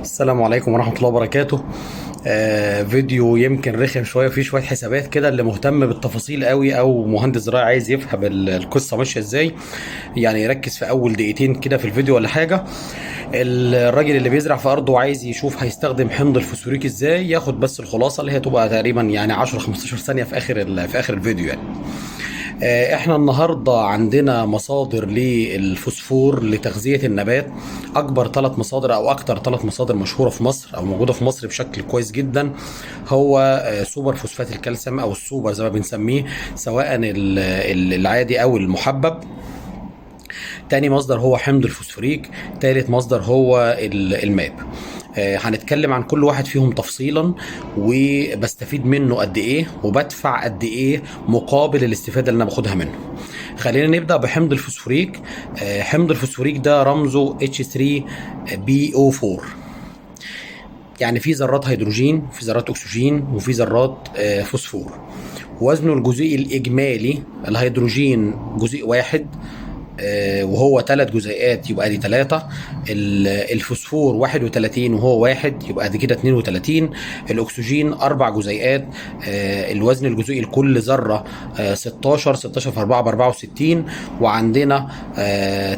السلام عليكم ورحمة الله وبركاته. فيديو يمكن رخم شوية، فيه شوية حسابات كده، اللي مهتم بالتفاصيل قوي او مهندس زراعي عايز يفهم القصة ماشية ازاي، يعني يركز في اول دقيقتين كده في الفيديو ولا حاجة. الراجل اللي بيزرع في ارضه وعايز يشوف هيستخدم حمض الفوسفوريك ازاي، ياخد بس الخلاصة اللي هي تبقى تقريبا يعني 10 15 ثانية في اخر الفيديو يعني. احنا النهارده عندنا مصادر للفوسفور لتغذيه النبات. اكبر ثلاث مصادر او اكتر ثلاث مصادر مشهوره في مصر او موجوده في مصر بشكل كويس جدا، هو سوبر فوسفات الكالسيوم او السوبر زي ما بنسميه، سواء العادي او المحبب. تاني مصدر هو حمض الفوسفوريك. تالت مصدر هو الماب. هنتكلم عن كل واحد فيهم تفصيلا، وبستفيد منه قد ايه وبدفع قد ايه مقابل الاستفاده اللي انا باخدها منه. خلينا نبدا بحمض الفوسفوريك. حمض الفوسفوريك ده رمزه H3PO4. يعني في ذرات هيدروجين، في ذرات اكسجين، وفي ذرات فوسفور. وزنه الجزيئي الاجمالي الهيدروجين جزيء واحد، وهو ثلاث جزيئات يبقى دي ثلاثة. الفوسفور 31 وهو واحد يبقى دي كده 32. الأكسجين أربع جزيئات، الوزن الجزيئي لكل ذرة 16 في 4 ب 64. وعندنا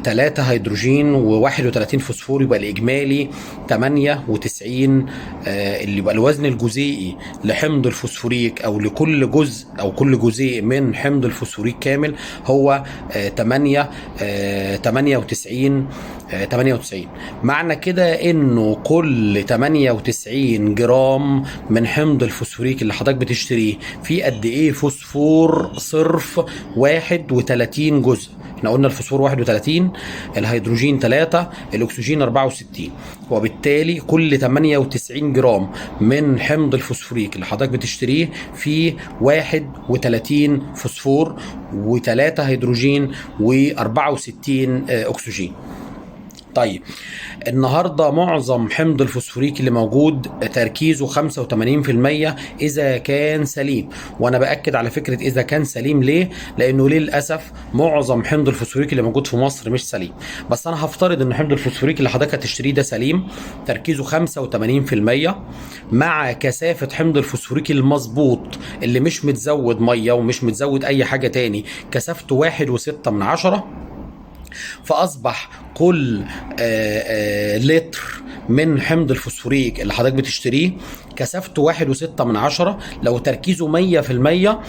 ثلاثة هيدروجين و31 فوسفور، يبقى الإجمالي 98. اللي يبقى الوزن الجزيئي لحمض الفوسفوريك أو لكل جزء أو كل جزيء من حمض الفوسفوريك كامل هو 98. معنى كده انه كل 98 جرام من حمض الفوسفوريك اللي حضرتك بتشتريه في قد ايه فوسفور صرف؟ 31 جزء. احنا قلنا الفوسفور 31، الهيدروجين 3، الاكسجين 64. وبالتالي كل 98 جرام من حمض الفوسفوريك اللي حضرتك بتشتريه في 31 فوسفور و3 هيدروجين و64 اكسجين. طيب، النهارده معظم حمض الفوسفوريك اللي موجود تركيزه 85% اذا كان سليم. وانا باكد على فكره اذا كان سليم، ليه؟ لانه للاسف معظم حمض الفوسفوريك اللي موجود في مصر مش سليم. بس انا هفترض ان حمض الفوسفوريك اللي حضرتك هتشتريه ده سليم، تركيزه 85%، مع كثافه حمض الفوسفوريك المظبوط اللي مش متزود ميه ومش متزود اي حاجه تاني، كثافته 1.6، فاصبح كل لتر من حمض الفوسفوريك اللي حضرتك بتشتريه كثافته 1.6. لو تركيزه 100%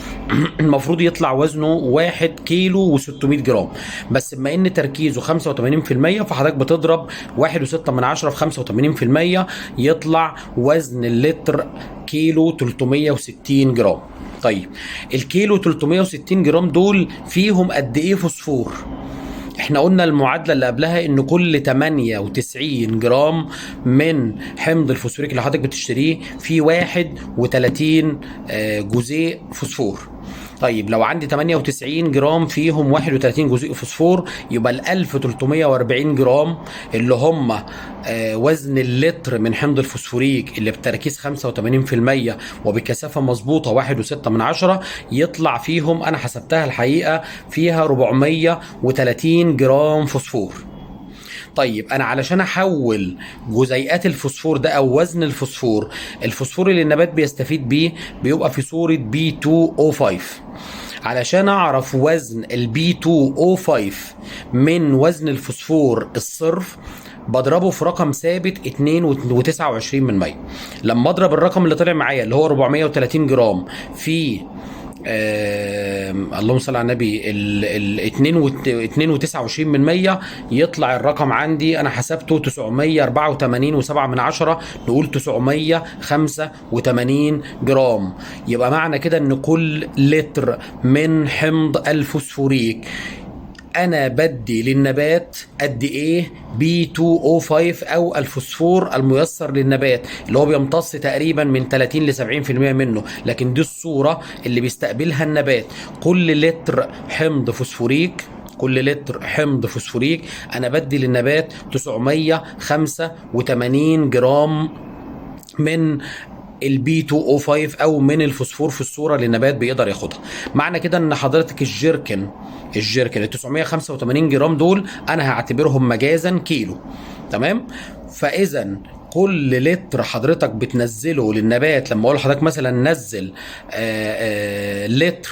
المفروض يطلع وزنه 1 كيلو و600 جرام. بس بما ان تركيزه 85%، فحضرتك بتضرب 1.6 في 85%، يطلع وزن اللتر كيلو 360 جرام. طيب، الكيلو 360 جرام دول فيهم قد ايه فوسفور؟ احنا قلنا المعادلة اللي قبلها ان كل 98 جرام من حمض الفوسفوريك اللي حضرتك بتشتريه في 31 جزيء فوسفور. طيب، لو عندي 98 جرام فيهم 31 جزيء فوسفور، يبقى ال 1340 جرام اللي هم وزن اللتر من حمض الفوسفوريك اللي بتركيز 85% وبكثافة مظبوطة 1.6، يطلع فيهم، أنا حسبتها الحقيقة، فيها 430 جرام فوسفور. طيب، انا علشان احول جزيئات الفوسفور ده او وزن الفوسفور، الفوسفور اللي النبات بيستفيد بيه بيبقى في صورة B2O5. علشان اعرف وزن ال B2O5 من وزن الفوسفور الصرف، بضربه في رقم ثابت 2.29. لما اضرب الرقم اللي طلع معايا اللي هو 430 جرام في اللهم صل على النبي ال 2.29، يطلع الرقم عندي انا حسبته 984.7، نقول 985 جرام. يبقى معنى كده ان كل لتر من حمض الفوسفوريك انا بدي للنبات قد ايه B2O5 او الفوسفور الميسر للنبات، اللي هو بيمتص تقريبا من 30 ل 70% منه. لكن دي الصورة اللي بيستقبلها النبات. كل لتر حمض فوسفوريك، كل لتر حمض فوسفوريك انا بدي للنبات 985 جرام من البي 2 او 5 او من الفوسفور في الصوره اللي النبات بيقدر ياخدها. معنى كده ان حضرتك الجيركن ال 985 جرام دول انا هعتبرهم مجازا كيلو. تمام؟ فاذا كل لتر حضرتك بتنزله للنبات، لما اقول لحضرتك مثلا نزل لتر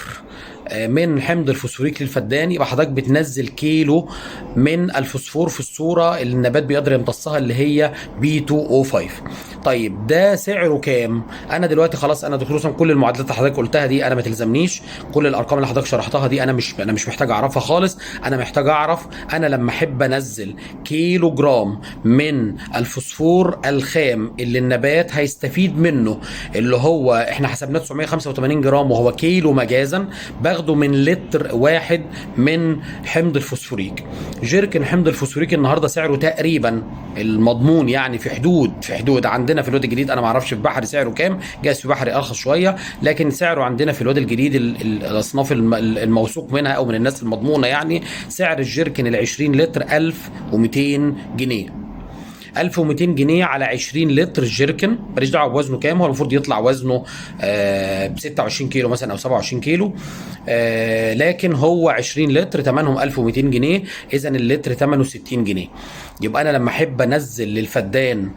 من حمض الفوسفوريك للفدان، يبقى حضرتك بتنزل كيلو من الفوسفور في الصوره اللي النبات بيقدر يمتصها اللي هي B2O5. طيب ده سعره كام؟ انا دلوقتي خلاص، انا دكتور وسام كل المعادلات اللي حضرتك قلتها دي انا ما تلزمنيش، كل الارقام اللي حضرتك شرحتها دي انا مش محتاج اعرفها خالص. انا محتاج اعرف انا لما احب انزل كيلو جرام من الفوسفور الخام اللي النبات هيستفيد منه، اللي هو احنا حسبناه 985 جرام وهو كيلو مجازا، باخده من لتر واحد من حمض الفوسفوريك. جيركن حمض الفوسفوريك النهارده سعره تقريبا المضمون يعني في حدود عندنا في الواد الجديد، انا ما اعرفش في بحري سعره كام، جايز في بحري ارخص شويه، لكن سعره عندنا في الواد الجديد الاصناف الموثوق منها او من الناس المضمونه يعني، سعر الجيركن ال 20 لتر 1200 جنيه. 1200 جنيه على 20 لتر الجيركن، ماليش دعوه بوزنه كام، هو المفروض يطلع وزنه ب 26 كيلو مثلا او 27 كيلو، لكن هو 20 لتر ثمنهم 1200 جنيه، اذا اللتر ثمنه 60 جنيه. يبقى انا لما احب انزل للفدان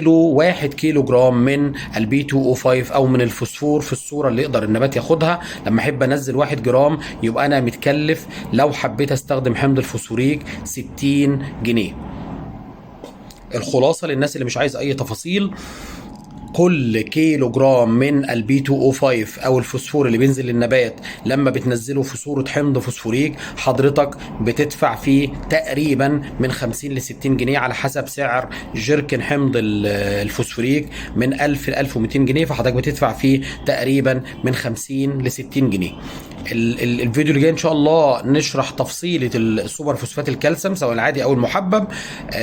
واحد كيلو جرام من الB2O5 او من الفوسفور في الصوره اللي يقدر النبات ياخدها، لما احب انزل 1 جرام يبقى انا متكلف لو حبيت استخدم حمض الفوسفوريك 60 جنيه. الخلاصه للناس اللي مش عايز اي تفاصيل، كل كيلو جرام من الB2O5 او الفوسفور اللي بينزل للنبات لما بتنزله في صورة حمض فوسفوريك، حضرتك بتدفع فيه تقريبا من 50 ل 60 جنيه على حسب سعر جيركن حمض الفوسفوريك من 1000 ل 1200 جنيه، فحضرتك بتدفع فيه تقريبا من 50 ل 60 جنيه. الفيديو اللي جاي ان شاء الله نشرح تفصيلة السوبر فوسفات الكالسيوم سواء العادي او المحبب،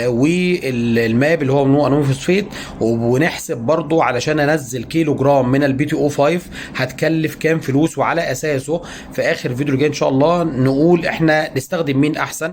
والماب اللي هو امونو فوسفات، ونحسب برضو علشان انزل كيلو جرام من الB2O5 هتكلف كام فلوس، وعلى اساسه في اخر الفيديو اللي جاي ان شاء الله نقول احنا نستخدم مين احسن.